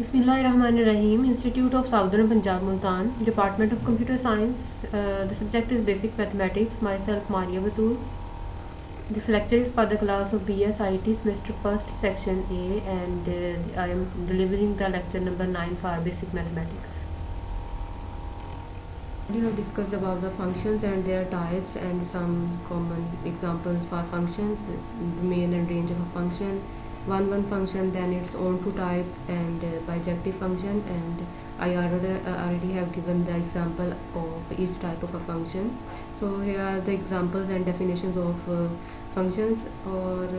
Bismillahirrahmanirrahim. Institute of Southern Punjab, Multan. Department of Computer Science. The subject is Basic Mathematics. Myself, Maria Batul. This lecture is for the class of BSIT semester 1st section A, and I am delivering the lecture number 9 for Basic Mathematics. We have discussed about the functions and their types and some common examples for functions, the main and range of a function, one function, then its own to type, and bijective function, and I already have given the example of each type of a function. So here are the examples and definitions of functions, और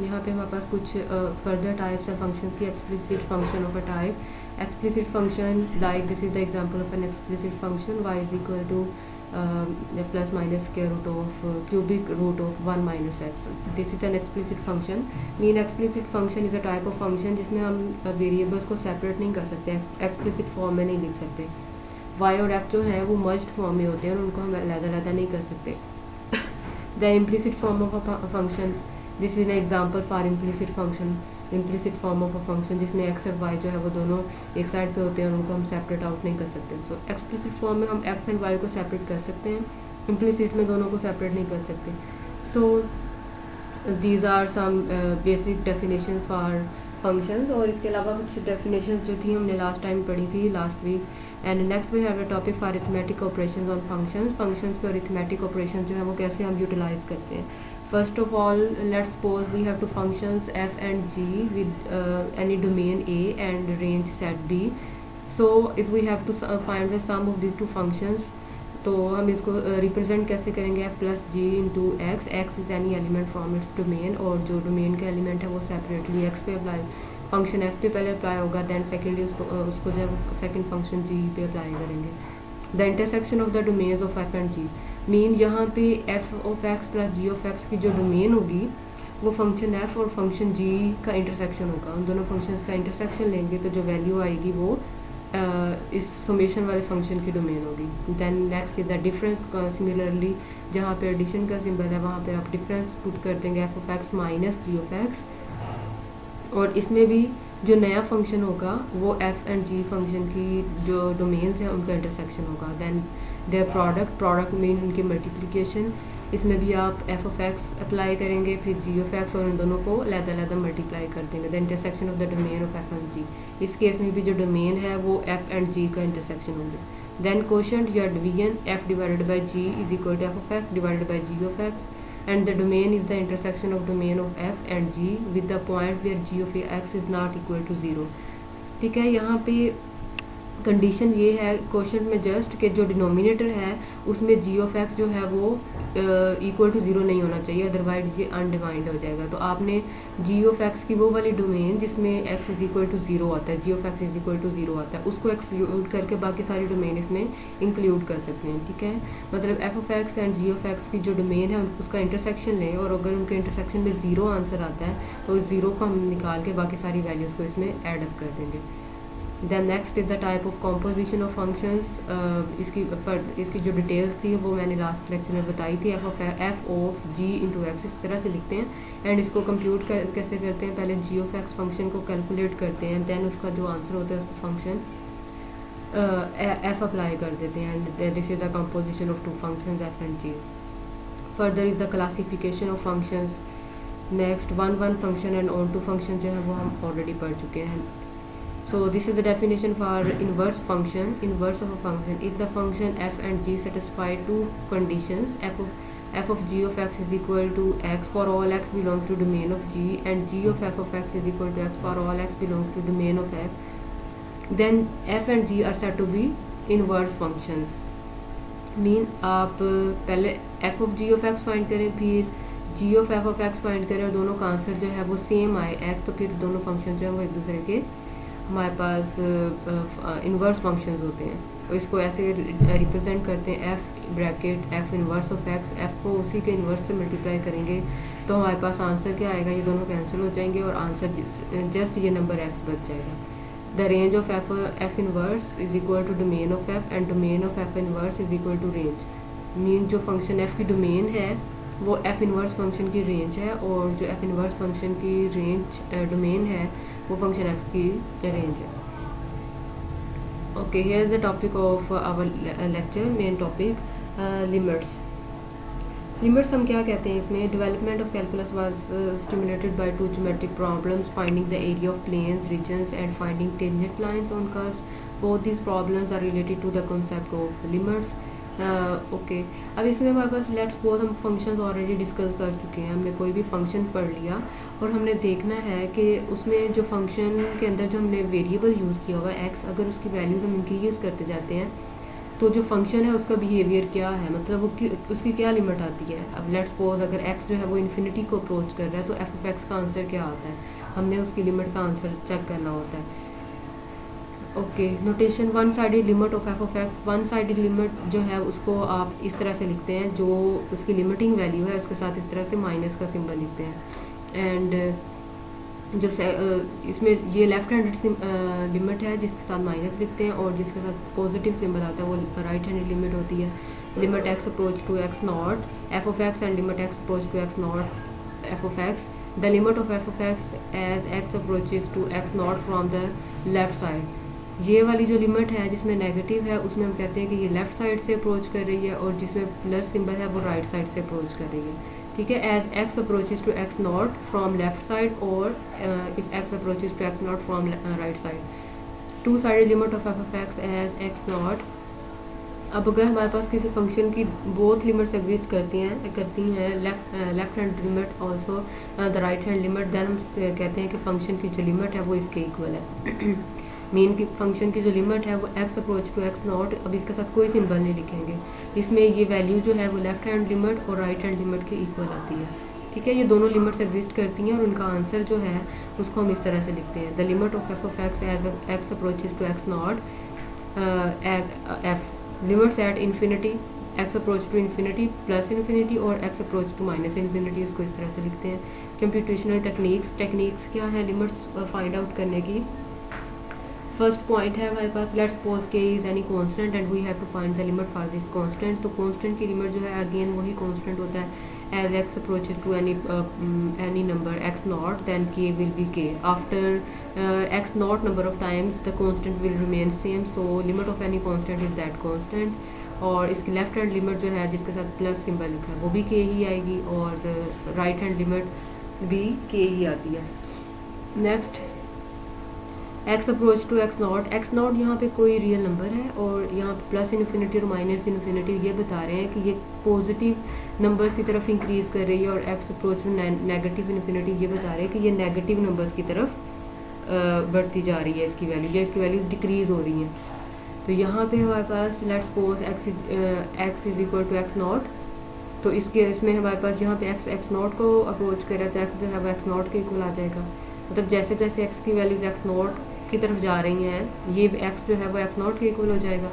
यहाँ पे हमारे पास कुछ further types of functions की explicit function of a type. Explicit function, like this is the example of an explicit function, y is equal to plus minus square root of cubic root of 1 minus x. This is an explicit function. Mean explicit function is a type of function जिसमें हम variables को separate नहीं कर सकते, explicit form में नहीं लिख सकते. y और x जो है वो merged form में होते हैं और उनको हम अलग-अलग नहीं कर सकते. The implicit form of a function, this is an example for implicit function. Implicit form of a function जिसमें x और y जो है वो दोनों एक साइड पे होते हैं और उनको हम सेपरेट आउट नहीं कर सकते. So explicit form में हम x and y को सेपरेट कर सकते हैं, implicit में दोनों को सेपरेट नहीं कर सकते. So these are some basic definitions for functions. और इसके अलावा कुछ definitions जो थी हमने last time पढ़ी थी last week. And next we have a topic for arithmetic operations on functions. Functions पे arithmetic operations जो है वो कैसे हम utilize करते हैं. First of all, let's suppose we have two functions f and g with any domain A and range set B. So if we have to find the sum of these two functions, तो हम इसको represent कैसे करेंगे, f plus g into x. x is any element from its domain, और जो domain का element है वो separately x पे apply, function f पे पहले apply होगा, then secondly उसको जो है second function g पे apply करेंगे. The intersection of the domains of f and g. Mean यहाँ पे f of x plus g of x की जो डोमेन होगी वो फंक्शन f और फंक्शन g का इंटरसेक्शन होगा. उन दोनों फंक्शंस का इंटरसेक्शन लेंगे तो जो वैल्यू आएगी वो इस समेशन वाले फंक्शन की डोमेन होगी. Then next is the difference. Similarly जहाँ पे एडिशन का सिंबल है वहाँ पे आप डिफरेंस पुट कर देंगे f of x minus g of x, और इसमें भी जो नया फंक्शन होगा वो f एंड g फंक्शन की जो डोमेन्स हैं उनका इंटरसेक्शन होगा. देन देयर प्रोडक्ट मीन उनकी मल्टीप्लिकेशन. इसमें भी आप f of x अप्लाई करेंगे, फिर g of x, और इन दोनों को अलग-अलग मल्टीप्लाई कर देंगे. The intersection of the domain of f and g. इस केस में भी जो डोमेन है वो f एंड g का इंटरसेक्शन होंगे. देन कोशेंट या division, f divided by g is equal to f of x divided by g of x, and the domain is the intersection of domain of f and g with the point where g of x is not equal to 0. ठीक है, यहाँ पे condition ये है question में just कि जो denominator है उसमें g of x जो है वो इक्वल टू 0 नहीं होना चाहिए, अदरवाइज ये अनडिफाइंड हो जाएगा. तो आपने g of x की वो वाली डोमेन जिसमें x इज इक्वल टू 0 आता है, g of x is equal to 0 आता है, उसको एक्सक्लूड करके बाकी सारी डोमेन इसमें इंक्लूड कर सकते हैं. ठीक है, मतलब f of x and g of x की जो डोमेन है उसका इंटरसेक्शन लें, और अगर उनके इंटरसेक्शन में 0 आंसर आता है तो इस 0 को हम निकाल के बाकी सारी वैल्यूज़ को इसमें ऐड अप कर देंगे. Then next is the type of composition of functions. इसकी जो डिटेल्स थी वो मैंने लास्ट लेक्चर में बताई थी. f of g into x इस तरह से लिखते हैं, एंड इसको कंप्यूट कैसे करते हैं, पहले g of x फंक्शन को कैलकुलेट करते हैं, देन उसका जो आंसर होता है उसको फंक्शन f अप्लाई कर देते हैं, and this is the composition of two functions f and g. Further is the classification of functions. Next one function and onto function जो है वो हम ऑलरेडी पढ़ चुके हैं. So this is the definition for inverse function. Inverse of a function, if the function f and g satisfy two conditions, f of g of x is equal to x for all x belongs to domain of g, and g of f is equal to x for all x belongs to domain of f, then f and g are said to be inverse functions. Mean आप पहले f of g of x find करें, फिर g of f find करें, और दोनों का answer जो है वो सेम आए x, तो फिर दोनों फंक्शन जो है वो एक दूसरे के हमारे पास इन्वर्स फंक्शंस होते हैं. तो इसको ऐसे रिप्रेजेंट करते हैं, f bracket f inverse of x, f को उसी के इन्वर्स से मल्टीप्लाई करेंगे तो हमारे पास आंसर क्या आएगा, ये दोनों कैंसिल हो जाएंगे और आंसर जस्ट ये नंबर x बच जाएगा. The range of f inverse is equal to domain of f, and domain of f inverse is equal to range. Mean जो फंक्शन f की डोमेन है वो f इन्वर्स फंक्शन की range है, और जो f इन्वर्स फंक्शन की range domain है वो फंक्शन f की रेंज है. Okay, here's the topic of our lecture, main topic, limits. Limits हम क्या कहते हैं इसमें? Development of calculus was stimulated by two geometric problems, finding the area of planes regions and finding tangent lines on curves. Both these problems are related to the concept of limits. Okay, अब इसमें हमारे पास let's suppose हम functions already discuss कर चुके हैं. हमने कोई भी फंक्शन पढ़ लिया और हमने देखना है कि उसमें जो फंक्शन के अंदर जो हमने वेरिएबल यूज़ किया हुआ है एक्स, अगर उसकी वैल्यूज़ हम इंक्रीज करते जाते हैं तो जो फंक्शन है उसका बिहेवियर क्या है, मतलब वो उसकी क्या लिमिट आती है. अब लेट्स सपोज अगर एक्स जो है वो इन्फिनिटी को अप्रोच कर रहा है तो एफ ऑफ एक्स का आंसर क्या आता है, हमने उसकी लिमिट का आंसर चेक करना होता है. Okay, notation one sided limit of f of x. One sided limit जो है उसको आप इस तरह से लिखते हैं, जो उसकी लिमिटिंग वैल्यू है उसके साथ इस तरह से माइनस का सिंबल लिखते हैं. एंड जो इसमें ये लेफ्ट हैंडेड लिमिट है जिसके साथ माइनस लिखते हैं, और जिसके साथ पॉजिटिव सिंबल आता है वो राइट हैंडेड लिमिट होती है. Limit x approach to x not f of x and limit x approach to x not f of x. The limit of f of x as x approaches to x not from the left side. ये वाली जो limit है जिसमें negative है उसमें हम कहते हैं कि ये लेफ्ट साइड से अप्रोच कर रही है, और जिसमें प्लस सिंबल है वो राइट साइड से अप्रोच कर रही है. ठीक है, as x approaches to x not from left side और if x approaches to x not from right side. Two sided limit of f of x as x not. अब अगर हमारे पास किसी फंक्शन की बोथ लिमिट्स एग्जिस्ट करती हैं left hand limit also the right hand limit, then हम कहते हैं कि फंक्शन की जो लिमिट है वो इसके इक्वल है. मेन की फंक्शन की जो लिमिट है वो x approach to x not, अब इसके साथ कोई सिंबल नहीं लिखेंगे, इसमें ये वैल्यू जो है वो लेफ्ट हैंड लिमिट और राइट हैंड लिमिट के इक्वल आती है. ठीक है, ये दोनों लिमिट्स एग्जिस्ट करती हैं और उनका आंसर जो है उसको हम इस तरह से लिखते हैं. The limit of f of x as x approaches to x not f limits at infinity x approach to infinity plus infinity और x approach to minus infinity, इसको इस तरह से लिखते हैं. कंप्यूटेशनल टेक्निक्स क्या है लिमिट्स फाइंड आउट करने की. फर्स्ट पॉइंट है हमारे पास, let's suppose k is any constant and we have to find the limit for this constant. तो कांस्टेंट की लिमिट जो है अगेन वही कांस्टेंट होता है. As x approaches to any number x naught then k will be k. After x naught number of times the constant will remain same, so limit of any constant is that constant. और इसकी left hand limit जो है जिसके साथ plus symbol लिखा है वो भी के ही आएगी, और राइट हैंड लिमिट भी के ही आती है. Next, x approach to x naught यहाँ पे कोई रियल नंबर है, और यहाँ पे प्लस इन्फिनिटी और माइनस इन्फिनिटी ये बता रहे हैं कि ये पॉजिटिव नंबर्स की तरफ इंक्रीज कर रही है, और x approach to negative infinity ये बता रहे हैं कि ये नेगेटिव नंबर्स की तरफ बढ़ती जा रही है इसकी वैल्यू, या इसकी वैल्यूज डिक्रीज हो रही हैं. तो यहाँ पे हमारे पास let's suppose x is equal to x not. तो इसमें हमारे पास यहाँ पे एक्स नॉट को अप्रोच कर रहा है तो एक्स जो है वो एक्स नॉट के इक्वल आ जाएगा. मतलब जैसे जैसे एक्स की वैल्यूज एक्स नॉट की तरफ जा रही हैं ये एक्स जो है वो एक्स नॉट के इक्वल हो जाएगा,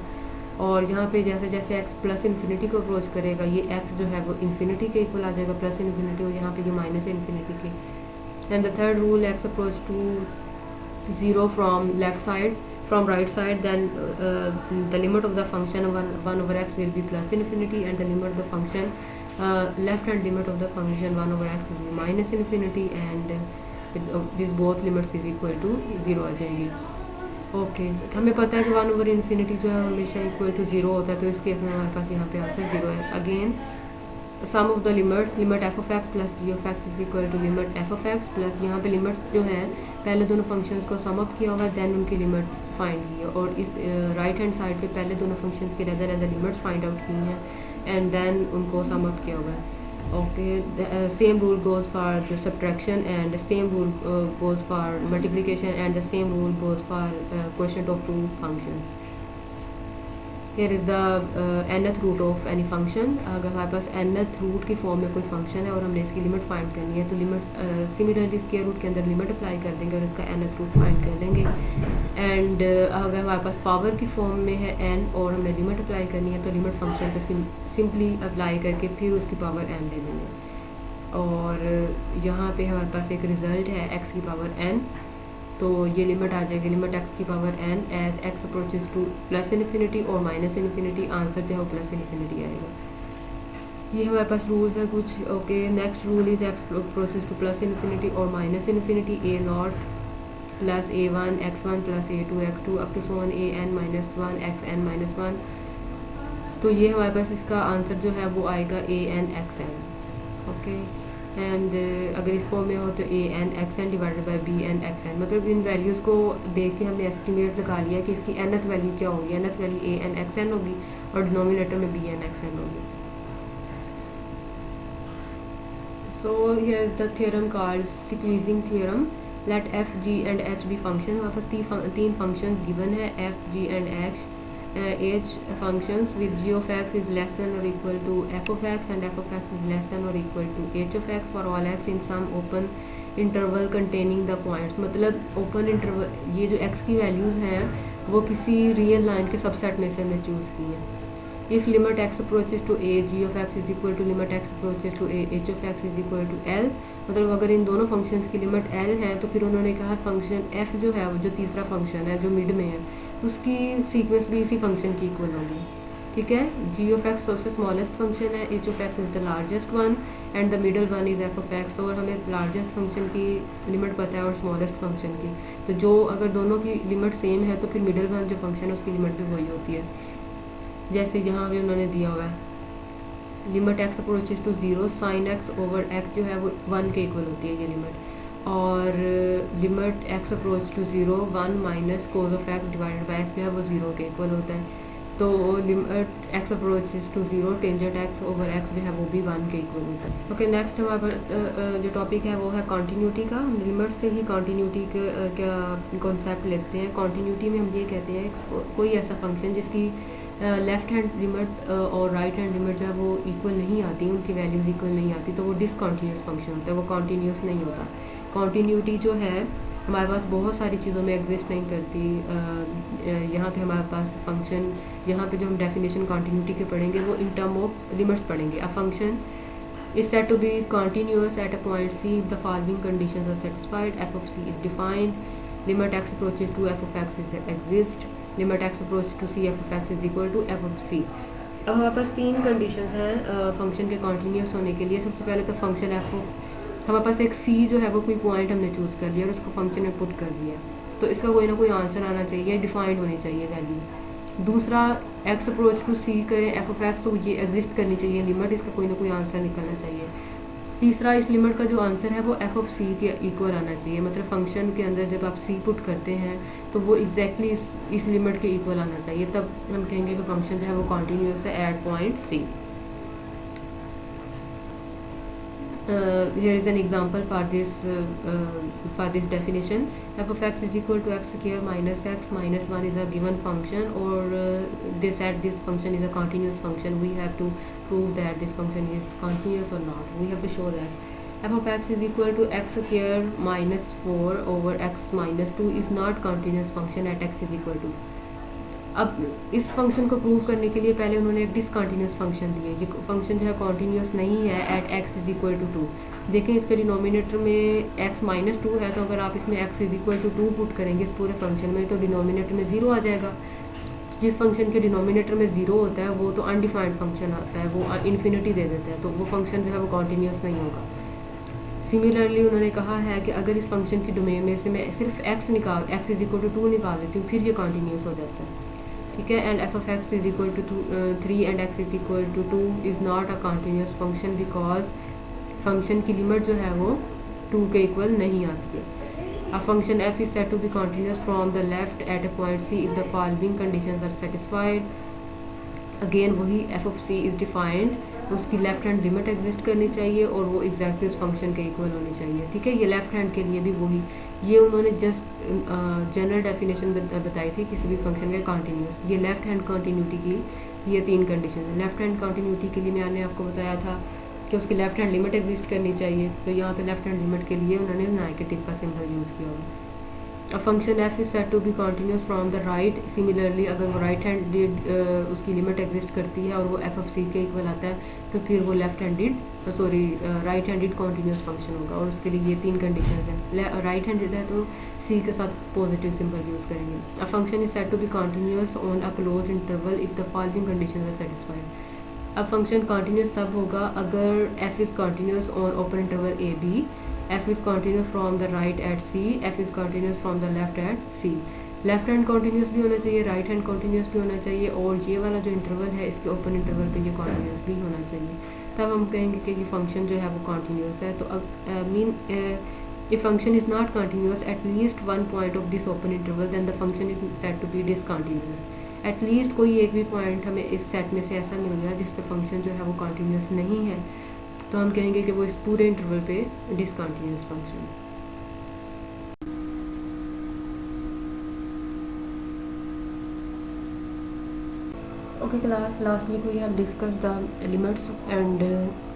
और यहाँ पे जैसे जैसे एक्स प्लस इन्फिनिटी को अप्रोच करेगा ये एक्स जो है वो इन्फिनिटी के इक्वल आ जाएगा, प्लस इन्फिनिटी, और यहाँ पे ये माइनस इन्फिनिटी की. And the third rule, x approach to zero from left side from right side, then the limit of the function 1 over x will be plus infinity, and the limit of the function left hand limit of the function 1 over x will be minus infinity, and these both limits is equal to 0 आ जाएंगी. Okay, हमें पता है कि 1 over infinity जो है हमेशा equal to 0 होता है, तो इस केस में हमारे पास यहाँ पे आंसर 0 है. Again sum of the limits, limit f of x plus g of x is equal to limit f of x plus, यहाँ पे लिमिट्स जो है पहले दोनों फंक्शंस को सम अप किया हुआ है, देन उनकी लिमिट फाइंड की है, और इस राइट हैंड साइड पे पहले दोनों फंक्शंस की rather as limits find out की हैं एंड देन उनको सम अप किया हुआ है. Okay, same rule goes for the subtraction and same rule goes for multiplication and the same rule goes for quotient of two functions. Here is the nth root of any function. अगर हमारे पास nth root की form में कोई function है और हमने इसकी limit find करनी है तो लिमिट सिमिलरली स्क्वायर रूट के अंदर लिमिट अप्लाई कर देंगे और इसका nth रूट फाइंड कर लेंगे. एंड अगर हमारे पास पावर की फॉर्म में है n और हमने लिमिट अप्लाई करनी है तो लिमिट फंक्शन पर सिंपली अप्लाई करके फिर उसकी पावर n ले लेंगे. और यहाँ पे हमारे पास एक रिजल्ट है x की पावर n, तो ये लिमिट आ जाएगी लिमिट एक्स की power n as x approaches to plus infinity और माइनस इन्फिनिटी, आंसर जो है वो प्लस इन्फिनिटी आएगा. ये हमारे पास रूल्स है कुछ. Okay, next rule is x approaches to plus infinity और minus infinity a not plus a1 plus a2 up to so on an-1 xn-1। तो ये हमारे पास इसका आंसर जो है वो आएगा an(xn). ओके, एंड अगर इस फॉर्म में हो तो an(xn) डिवाइडेड बाई bn(xn), मतलब इन वैल्यूज़ को देख के हमने एस्टिमेट लगा लिया कि इसकी nth वैल्यू क्या होगी। nth वैल्यू an(xn) होगी और डिनोमिनेटर में bn(xn) होगी। So here is the theorem called squeezing theorem. Let f, g and h be function। वहाँ पर तीन functions given है f, g and h functions with g of x is less than or equal to f of x and f of x is less than or equal to h of x for all x in some open interval containing the points। मतलब open interval, ये जो x की values हैं वो किसी real line के subset में से हमने चूज़ की है। If limit x approaches to a, g of x is equal to limit x approaches to a, h of x is equal to l। मतलब अगर इन दोनों फंक्शंस की लिमिट l है तो फिर उन्होंने कहा फंक्शन f जो है वो जो तीसरा फंक्शन है जो मिड में है उसकी सीक्वेंस भी इसी फंक्शन की इक्वल होगी। ठीक है, g of x सबसे स्मॉलेस्ट फंक्शन है, h of x is the largest one and the middle one is f of x। और हमें लार्जेस्ट फंक्शन की लिमिट पता है और स्मॉलेस्ट फंक्शन की, तो जो अगर दोनों की लिमिट सेम है तो फिर मिडल वन जो फंक्शन है उसकी लिमिट भी वही होती है। जैसे यहाँ भी उन्होंने दिया हुआ है limit x approaches to 0 sine x over x जो है वो 1 के इक्वल होती है ये लिमिट, और limit x approach to 0 1 minus cos of x divided by x जो है वो 0 के इक्वल होता है। तो limit x approaches to 0 tangent x over x जो है वो भी 1 के इक्वल होता है। ओके, नेक्स्ट हमारा जो टॉपिक है वो है कॉन्टीन्यूटी का। हम लिमिट से ही कॉन्टीन्यूटी का कॉन्सेप्ट लेते हैं। कॉन्टीन्यूटी में हम ये कहते हैं कोई ऐसा फंक्शन जिसकी लेफ़्ट हैंड लिमिट और राइट हैंड लिमिट जो है वो इक्वल नहीं आती, उनकी वैल्यूज़ इक्वल नहीं आती, तो वो डिसकॉन्टीन्यूस फंक्शन होता है, वो कॉन्टीन्यूस नहीं होता। कॉन्टीन्यूटी जो है हमारे पास बहुत सारी चीज़ों में एग्जिस्ट नहीं करती। यहाँ पे हमारे पास फंक्शन, यहाँ पे जो हम डेफिनेशन कॉन्टीन्यूटी के पढ़ेंगे वो इन टर्म ऑफ लिमिट्स पढ़ेंगे। A function is said to be continuous at a point c if the following conditions are satisfied: f of c is defined, limit x approaches to f of x is exist, limit x approaches to c f of x is equal to f of c। अब हमारे पास तीन conditions हैं function के continuous होने के लिए। सबसे पहले तो फंक्शन f हमारे पास एक c जो है वो कोई पॉइंट हमने चूज़ कर लिया और उसको फंक्शन में पुट कर दिया, तो इसका कोई ना कोई आंसर आना चाहिए, डिफाइंड होनी चाहिए वैल्यू। दूसरा x अप्रोच टू c करें f of x, तो ये एग्जिस्ट करनी चाहिए लिमिट, इसका कोई ना कोई आंसर निकलना चाहिए। तीसरा इस लिमिट का जो आंसर है वो f of c के इक्वल आना चाहिए, मतलब फंक्शन के अंदर जब आप c पुट करते हैं तो वो एग्जैक्टली इस लिमिट के इक्वल आना चाहिए, तब हम कहेंगे कि फंक्शन जो है वो कॉन्टीन्यूस है at point c। Here is an example for this definition. F of x is equal to x square minus x minus 1 is a given function, or they said this function is a continuous function. We have to prove that this function is continuous or not. We have to show that f of x is equal to x square minus 4 over x minus 2 is not continuous function at x is equal to। अब इस function को prove करने के लिए पहले उन्होंने एक discontinuous function दिए, ये फंक्शन जो है कॉन्टीन्यूस नहीं है at x is equal to 2। देखें इसके डिनोमिनेटर में x माइनस 2 है, तो अगर आप इसमें x is equal to 2 put करेंगे इस पूरे फंक्शन में तो डिनोमिनेटर में 0 आ जाएगा। जिस फंक्शन के डिनोमिनेटर में 0 होता है वो तो अनडिफाइंड फंक्शन आता है, वो इन्फिनिटी दे देता है, तो वो फंक्शन जो है वो कॉन्टीन्यूस नहीं होगा। सिमिलरली उन्होंने कहा है कि अगर इस फंक्शन की डोमेन में से मैं सिर्फ x इज इक्वल टू 2 निकाल देती हूँ फिर ये कॉन्टीन्यूस हो जाता है। ठीक है, and f of x is equal to 3 and x is equal to 2 is not a continuous function because function की लिमिट जो है वो 2 के इक्वल नहीं आती है। A function f is said to be continuous from the left at a point c if the following conditions are satisfied. Again वही f of c is defined, उसकी लेफ्ट हैंड लिमिट एग्जिस्ट करनी चाहिए और वो exactly उस function के equal होनी चाहिए। ठीक है, ये लेफ्ट हैंड के लिए भी वही, ये उन्होंने जस्ट जनरल डेफिनेशन बताई थी किसी भी फंक्शन के कॉन्टीन्यूस। ये लेफ्ट हैंड कॉन्टीन्यूटी की ये तीन कंडीशन है। लेफ्ट हैंड कॉन्टीन्यूटी के लिए मैंने आपको बताया था कि उसकी लेफ्ट हैंड लिमिट एग्जिस्ट करनी चाहिए, तो यहाँ पे लेफ्ट हैंड लिमिट के लिए उन्होंने नेगेटिव का सिंबल यूज़ किया हुआ। A function f is said to be continuous from the right. Similarly अगर वो राइट हैंडेड उसकी लिमिट एग्जिस्ट करती है और वो f of c के इक्वल आता है तो फिर वो left handed right handed continuous function होगा, और उसके लिए ये तीन कंडीशंस हैं। राइट हैंडेड है तो c के साथ पॉजिटिव सिंबल यूज़ करेंगे। A function is said to be continuous on a close interval if the following conditions are satisfied. अब फंक्शन कॉन्टीन्यूस तब होगा अगर f is continuous on open interval a b f is continuous from the right at c, f is continuous from the left at c. Left hand continuous भी होना चाहिए, right hand continuous भी होना चाहिए, और ये वाला जो इंटरवल है इसके ओपन इंटरवल पे ये कॉन्टीन्यूस भी होना चाहिए, तब हम कहेंगे कि ये फंक्शन जो है वो कॉन्टीन्यूस है. तो mean if function is not continuous at least one point of this open interval then the function is said to be discontinuous. at least कोई एक भी पॉइंट हमें इस सेट में से ऐसा मिल गया जिस पे फंक्शन जो है वो कॉन्टीन्यूस नहीं है, तो हम कहेंगे कि वो इस पूरे इंटरवल पे discontinuous function. Okay class, last week we have discussed the limits and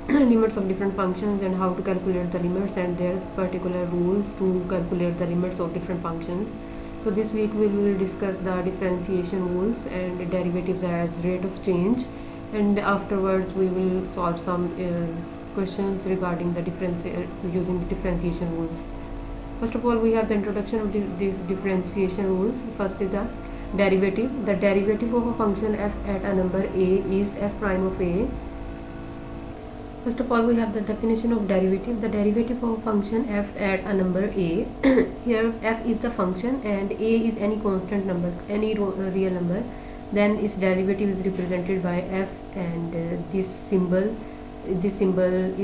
limits of different functions and how to calculate the limits and their particular rules to calculate the limits of different functions. So this week we will discuss the differentiation rules and derivatives as rate of change, and afterwards we will solve some questions regarding the using the differentiation rules. First of all, we have the introduction of these differentiation rules. First is the derivative. The derivative of a function f at a number a is f prime of a. First of all, we have the definition of derivative. The derivative of a function f at a number a. Here f is the function and a is any constant number, any real number. Then its derivative is represented by f, and this symbol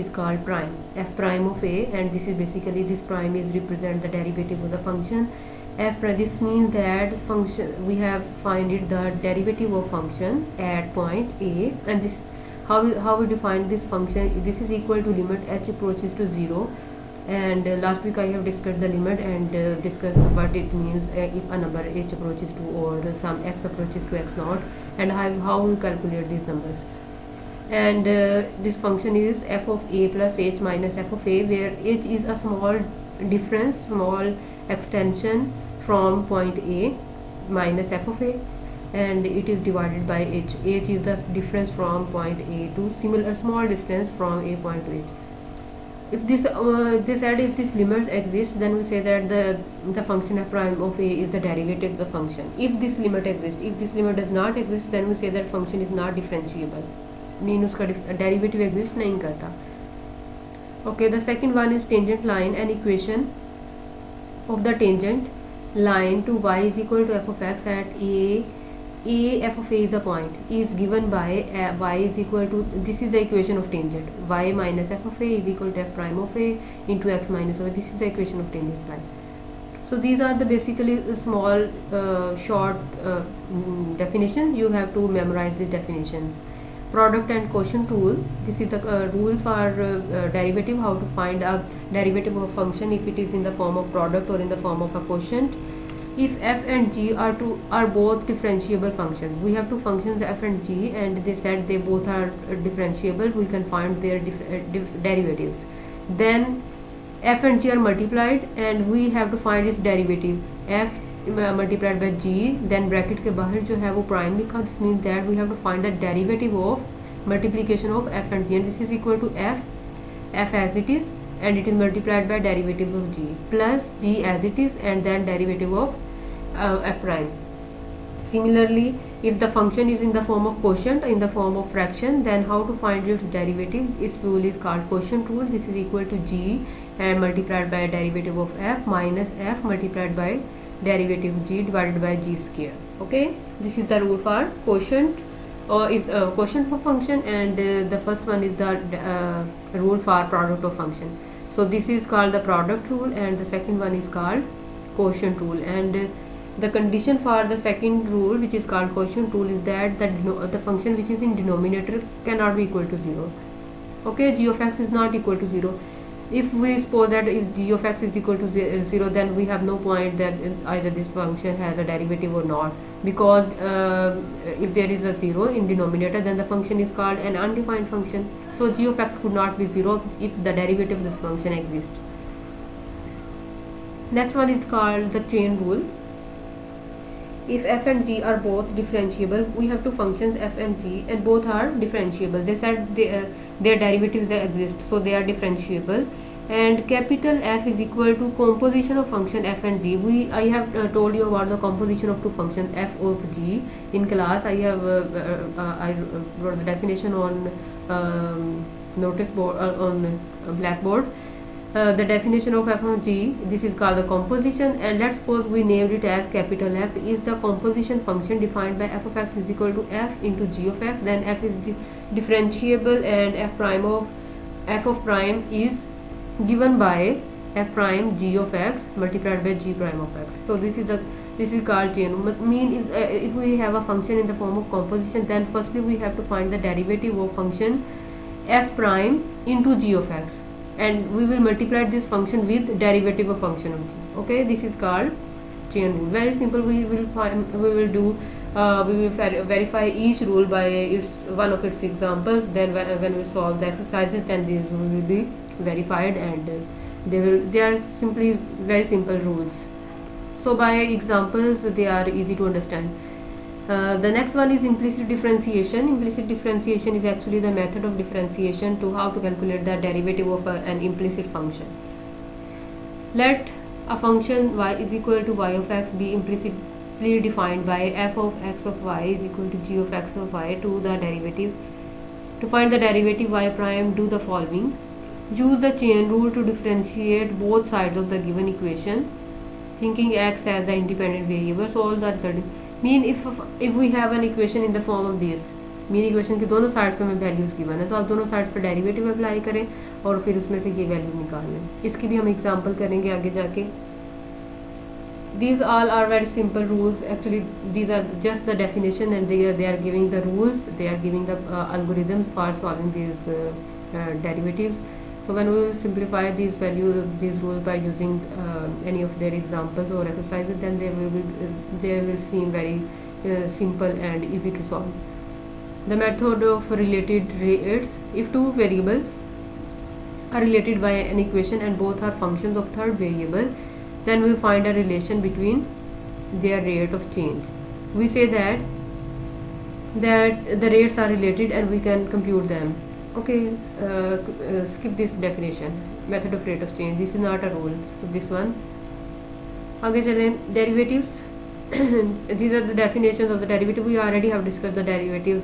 is called prime, f prime of a, and this is basically, this prime is represent the derivative of the function f prime. This means that function, we have find it the derivative of function at point a, and this how we define this function. This is equal to limit h approaches to 0, and last week I have discussed the limit and discussed what it means if a number h approaches to or some x approaches to x naught, and how we calculate these numbers. And this function is f of a plus h minus f of a, where h is a small difference, small extension from point a minus f of a, and it is divided by h. h is the difference from point a to similar small distance from a point to h. If this if this limits exist, then we say that the function f prime of a is the derivative of the function. If this limit exists, if this limit does not exist, then we say that function is not differentiable, mean उसका derivative exist नहीं करता. Okay, the second one is tangent line. An equation of the tangent line to y is equal to f of x at a f of a is a point is given by y is equal to, this is the equation of tangent, y minus f of a is equal to f prime of a into x minus of a. This is the equation of tangent line. So these are the basically small short definitions. You have to memorize these definitions. Product and quotient rule. This is the rule for derivative, how to find a derivative of a function if it is in the form of product or in the form of a quotient. If f and g are both differentiable functions, we have two functions f and g, and they said they both are differentiable, we can find their derivatives. Then f and g are multiplied and we have to find its derivative, f multiplied by g, then bracket के बाहर जो है वो prime लिखा. This means that we have to find the derivative of multiplication of f and g, and this is equal to f as it is, and it is multiplied by derivative of g plus g as it is, and then derivative of f prime. Similarly, if the function is in the form of quotient, in the form of fraction, then how to find its derivative? Its rule is called quotient rule. This is equal to g and multiplied by derivative of f minus f multiplied by derivative of g divided by g square. Okay, this is the rule for quotient, or if quotient for function, and the first one is the rule for product of function. So this is called the product rule, and the second one is called quotient rule. And the condition for the second rule, which is called quotient rule, is that the function which is in denominator cannot be equal to 0. Okay, g of x is not equal to 0. If we suppose that if g of x is equal to 0, then we have no point that either this function has a derivative or not, because if there is a 0 in denominator, then the function is called an undefined function. So g of x could not be 0 if the derivative of this function exists. Next one is called the chain rule. If f and g are both differentiable, we have two functions f and g, and both are differentiable. They said their derivatives exist, so they are differentiable. And capital F is equal to composition of function f and g. I have told you about the composition of two functions f of g in class. I have I wrote the definition on notice board on blackboard. the definition of f of g, this is called the composition, and let's suppose we named it as capital F is the composition function defined by f of x is equal to f into g of x. Then f is differentiable, and f of prime is given by f prime g of x multiplied by g prime of x. So this is called chain. Mean is if we have a function in the form of composition, then firstly we have to find the derivative of function f prime into g of x, and we will multiply this function with derivative of function of g. Okay, this is called chain rule. Very simple. We will verify each rule by one of its examples. Then when we solve the exercises, then these rules will be verified, and they are simply very simple rules. So by examples they are easy to understand. The next one is implicit differentiation. Implicit differentiation is actually the method of differentiation to how to calculate the derivative of an implicit function. Let a function y is equal to y of x be implicitly defined by f of x of y is equal to g of x of y to the derivative. To find the derivative y prime, do the following. Use the chain rule to differentiate both sides of the given equation, thinking x as the independent variable. Solve the result. Mean if we have an equation in the form of this, mean equation के दोनों side पे हमें values given है, तो आप दोनों side पर derivative apply करें और फिर उसमें से ये वैल्यू निकाल लें. इसकी भी हम एग्जांपल करेंगे आगे जाके. These all are very simple rules. Actually, these are just the definition, and they are giving the rules. They are giving the algorithms for solving these derivatives. So when we will simplify these rules by using any of their examples or exercises, then they will seem very simple and easy to solve. The method of related rates. If two variables are related by an equation and both are functions of third variable, then we find a relation between their rate of change. We say that the rates are related and we can compute them. Okay, skip this definition, method of rate of change. This is not a rule. So this one. आगे चलें. Derivatives. These are the definitions of the derivative. We already have discussed the derivatives.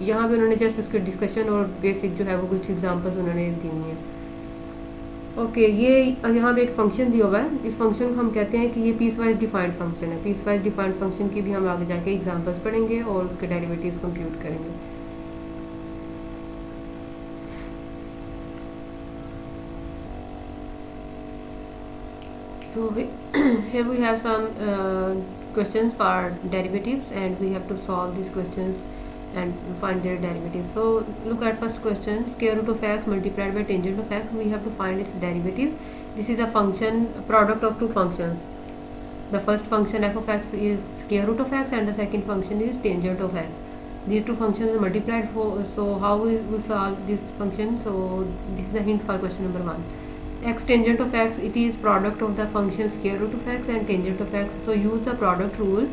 यहाँ पे उन्होंने just उसके discussion और basic जो है वो कुछ examples उन्होंने दी हुई हैं. ओके, ये यहाँ पे एक फंक्शन दिया हुआ है. इस फंक्शन को हम कहते हैं कि ये पीस वाइज डिफाइंड फंक्शन है. पीस वाइज डिफाइंड फंक्शन की भी हम आगे जाके एग्जांपल्स पढ़ेंगे और उसके डेरिवेटिव्स कंप्यूट करेंगे. So here we have some questions for derivatives, and we have to solve these questions and find their derivatives. So look at first question. Square root of x multiplied by tangent of x. We have to find its derivative. This is a function product of two functions. The first function f of x is square root of x, and the second function is tangent of x. These two functions are multiplied for. So how we will solve this function? So this is the hint for question number 1. X tangent of x, it is product of the function square root of x and tangent of x. So use the product rule.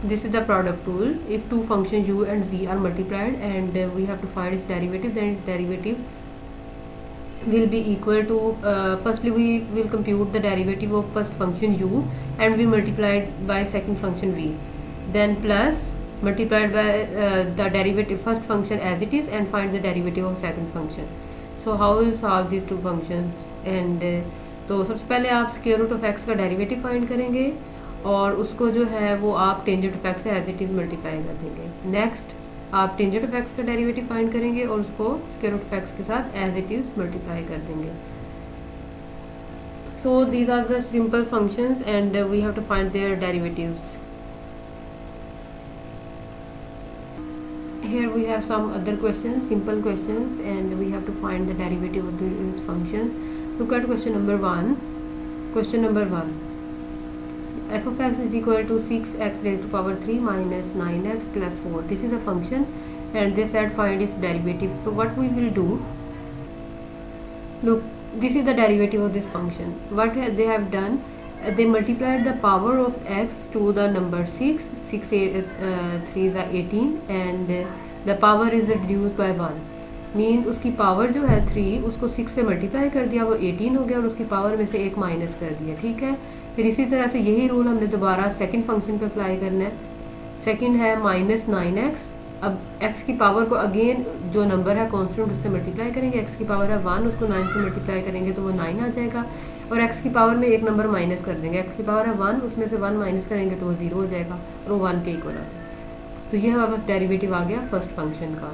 This is the product rule. If two functions u and v are multiplied and we have to find its derivative, then its derivative will be equal to firstly we will compute the derivative of first function u and we multiplied by second function v, then plus multiplied by the derivative first function as it is and find the derivative of second function. So how we will solve these two functions? And तो सबसे पहले आप square root of x का derivative find करेंगे और उसको जो है वो आप टेंजेंट ऑफ एक्स से एज इट इज मल्टीप्लाई कर देंगे. नेक्स्ट आप टेंजेंट ऑफ एक्स का डेरिवेटिव फाइंड करेंगे और उसको स्क्वायर रूट ऑफ एक्स के साथ एज इट इज मल्टीप्लाई कर देंगे. So these are the simple functions and we have to find their derivatives. Here we have some other questions, simple questions, and we have to find the derivative of these functions. Look at question number 1. Question number 1. F of x is equal to 6x raised to power 3 minus 9x plus 4. This is a function and they said find its derivative. So what we will do, look, this is the derivative of this function. What they have done, they multiplied the power of x to the number 6. 6 3 is 18 and the power is reduced by 1. Mean उसकी power जो है 3 उसको 6 से multiply कर दिया, वो 18 हो गया और उसकी पावर में से 1 माइनस कर दिया. ठीक है, फिर इसी तरह से यही रूल हमने दोबारा सेकंड फंक्शन पे अप्लाई करना है. सेकंड है माइनस 9x अब x की पावर को अगेन जो नंबर है कॉन्स्टेंट उससे मल्टीप्लाई करेंगे, x की पावर है 1, उसको 9 से मल्टीप्लाई करेंगे तो वो 9 आ जाएगा, और x की पावर में एक नंबर माइनस कर देंगे, x की पावर है 1, उसमें से 1 माइनस करेंगे तो वो 0 हो जाएगा और वो 1 के इक्वल आ जाएगा। तो ये हमारे पास डेरिवेटिव आ गया फर्स्ट फंक्शन का।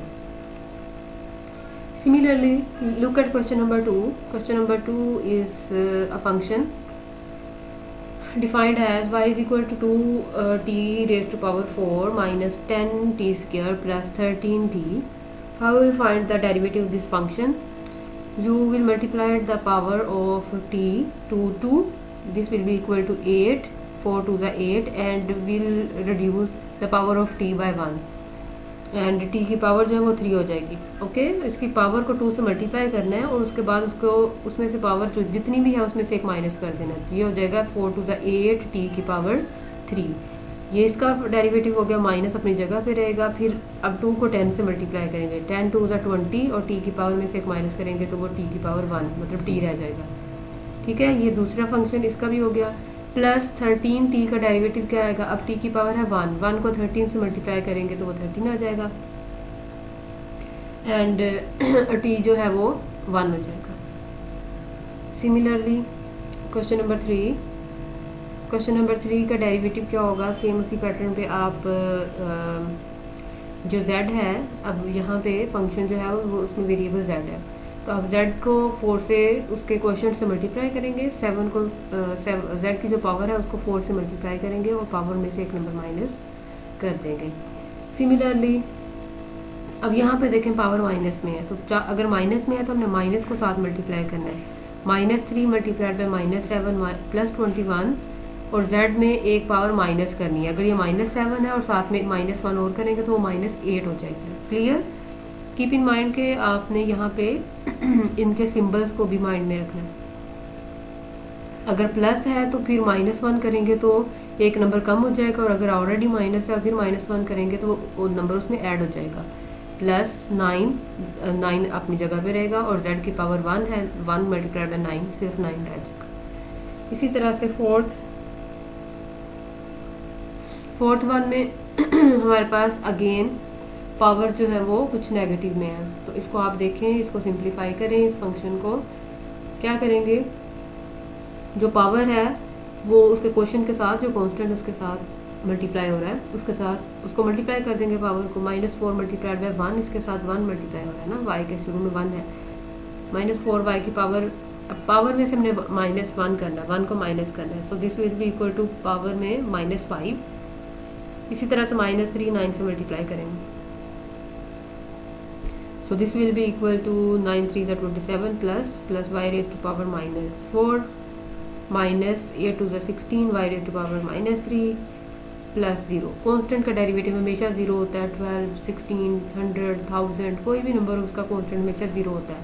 Similarly look at question number 2। Question number 2 is a function defined as y is equal to 2t raised to power 4 minus 10t square plus 13t. How will you find the derivative of this function? You will multiply the power of t to 2. This will be equal to 8. 4 to the 8 and will reduce the power of t by 1. And T की power जो है वो 3 हो जाएगी। Okay, इसकी power को 2 से multiply करना है और उसके बाद उसको उसमें से पावर जो जितनी भी है उसमें से एक माइनस कर देना है। ये हो जाएगा 4 to the 8 टी की पावर 3। ये इसका डेरिवेटिव हो गया, माइनस अपनी जगह पे रहेगा। फिर अब 2 को 10 से मल्टीप्लाई करेंगे, 10 to the 20 और टी की पावर में से एक माइनस करेंगे तो वो टी की पावर 1 मतलब टी रह जाएगा। ठीक है, ये दूसरा फंक्शन इसका भी हो गया। प्लस 13 टी का डेरिवेटिव क्या आएगा, अब टी की पावर है 1, 1 को 13 से मल्टीप्लाई करेंगे तो वो 13 आ जाएगा एंड टी जो है वो 1 हो जाएगा। Similarly question number 3, question number 3 का डेरिवेटिव क्या होगा, सेम उसी पैटर्न पे आप जो z है, अब यहाँ पे फंक्शन जो है वो उसमें वेरिएबल z है, तो अब z को 4 से उसके क्वोशंट से मल्टीप्लाई करेंगे, 7 को z की जो पावर है उसको 4 से मल्टीप्लाई करेंगे और पावर में से एक नंबर माइनस कर देंगे। सिमिलरली अब यहाँ पे देखें पावर माइनस में है, तो अगर माइनस में है तो हमने माइनस को साथ मल्टीप्लाई करना है, -3 मल्टीप्लाइड बाई -7 प्लस 21 और z में एक पावर माइनस करनी है। अगर ये -7 है और साथ में -1 और करेंगे तो वो -8 हो जाएगी। क्लियर? कीप इन माइंड के आपने यहाँ पे इनके सिंबल्स को भी माइंड में रखना है। अगर प्लस है तो फिर -1 करेंगे तो एक नंबर कम हो जाएगा, और अगर ऑलरेडी माइनस है फिर -1 करेंगे तो वो नंबर उसमें ऐड हो जाएगा। प्लस 9 अपनी जगह पे रहेगा और z की पावर 1 है, 1 मल्टीप्लाइड बाई 9 सिर्फ 9 रह जाएगा। इसी तरह से फोर्थ वन में हमारे पास अगेन पावर जो है वो कुछ नेगेटिव में है, तो इसको आप देखें, इसको सिंप्लीफाई करें। इस फंक्शन को क्या करेंगे, जो पावर है वो उसके क्वेश्चन के साथ, जो कांस्टेंट उसके साथ मल्टीप्लाई हो रहा है उसके साथ उसको मल्टीप्लाई कर देंगे पावर को। -4 मल्टीप्लाइड बाई 1, इसके साथ 1 मल्टीप्लाई हो रहा है ना, y के शुरू में 1 है, -4 y की पावर, अब पावर में से हमने -1 करना है, 1 को माइनस करना है, so this will be equal to power में -5। इसी तरह से -3 9 से मल्टीप्लाई करेंगे, so this will be equal to 9 3 is 27 plus y raised to power -4 minus 8 to the 16 y raised to power -3 plus 0। Constant का डेरिवेटिव हमेशा 0 होता है, 12 16 100 1000 कोई भी नंबर उसका कांस्टेंट हमेशा 0 होता है।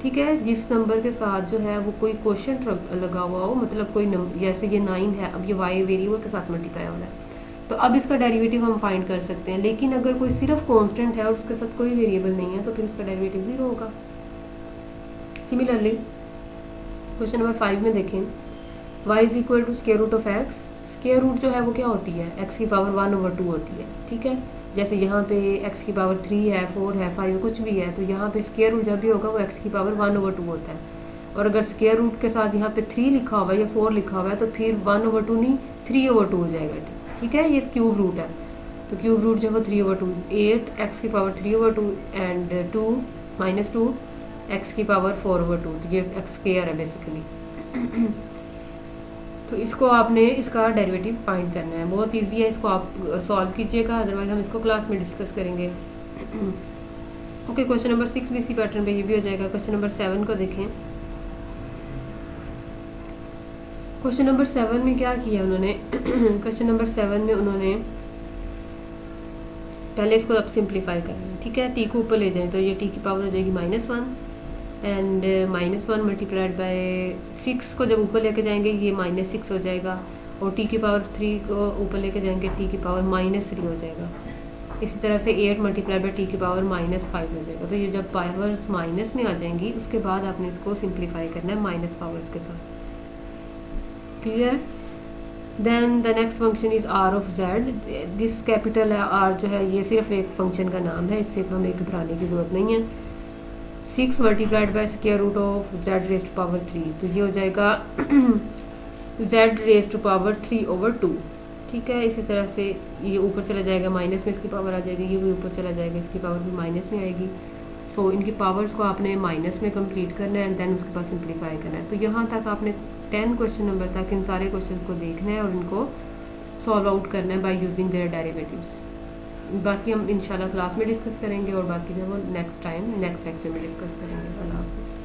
ठीक है, जिस नंबर के साथ जो है वो कोई क्वोशंट लगा हुआ हो, मतलब कोई नंबर, जैसे ये 9 है, अब ये y वेरिएबल के साथ मल्टीप्लाई हो रहा है, तो अब इसका डेरिवेटिव हम फाइंड कर सकते हैं। लेकिन अगर कोई सिर्फ कांस्टेंट है और उसके साथ कोई वेरिएबल नहीं है तो फिर उसका डेरिवेटिव 0 होगा। सिमिलरली क्वेश्चन नंबर 5 में देखें, y is equal to square root of x। Square root जो है वो क्या होती है, x की पावर 1/2 होती है। ठीक है, जैसे यहाँ पे x की पावर 3 है, 4 है, 5 कुछ भी है, तो यहाँ पे स्क्वायर रूट जब भी होगा वो x की पावर 1/2 होता है। और अगर स्क्वायर रूट के साथ यहाँ पे 3 लिखा हुआ है या 4 लिखा हुआ है तो फिर 1/2 नहीं 3/2 हो जाएगा। ठीक है, ये क्यूब रूट है, तो क्यूब रूट जो है 3/2, 8 x की पावर 3/2 एंड 2 -2 x की पावर 4/2, तो ये x स्क्वायर है बेसिकली। तो इसको आपने इसका डेरिवेटिव फाइंड करना है, बहुत इजी है, इसको आप सॉल्व कीजिएगा, अदरवाइज हम इसको क्लास में डिस्कस करेंगे। ओके, क्वेश्चन नंबर 6 भी इसी पैटर्न पे ये भी हो जाएगा। क्वेश्चन नंबर 7 को देखें। क्वेश्चन नंबर 7 में क्या किया उन्होंने क्वेश्चन नंबर 7 में उन्होंने पहले इसको अब सिंप्लीफाई करना है। ठीक है, टी को ऊपर ले जाएं तो ये टी की पावर हो जाएगी -1 एंड -1 मल्टीप्लाइड बाय 6 को जब ऊपर लेके जाएंगे ये -6 हो जाएगा, और टी की पावर 3 को ऊपर लेके जाएंगे टी की पावर -3 हो जाएगा। इसी तरह से 8 मल्टीप्लाइड बाय टी की पावर -5 हो जाएगा। तो ये जब पावर्स माइनस में आ जाएंगी उसके बाद आपने इसको सिंप्लीफाई करना है माइनस पावर्स के साथ। Clear? Then the next function is R of Z. This capital R जो है ये सिर्फ एक फंक्शन का नाम है, इससे हमें घबराने की ज़रूरत नहीं है। 6 multiplied by square root of Z raise to power 3, तो ये हो जाएगा जेड रेज टू पावर 3/2। ठीक है, इसी तरह से ये ऊपर चला जाएगा, माइनस में इसकी पावर आ जाएगी, ये भी ऊपर चला जाएगा, इसकी पावर भी माइनस में आएगी। सो इनकी पावर्स को आपने माइनस में कंप्लीट करना है एंड देन उसके बाद सिंप्लीफाई करना है। तो यहाँ तक आपने 10 क्वेश्चन नंबर तक इन सारे क्वेश्चन को देखना है और इनको सॉल्व आउट करना है बाय यूजिंग देयर डेरिवेटिव्स। बाकी हम इंशाल्लाह क्लास में डिस्कस करेंगे और बाकी जो वो नेक्स्ट टाइम नेक्स्ट लेक्चर में डिस्कस करेंगे। अल्लाह हाफ़िज़।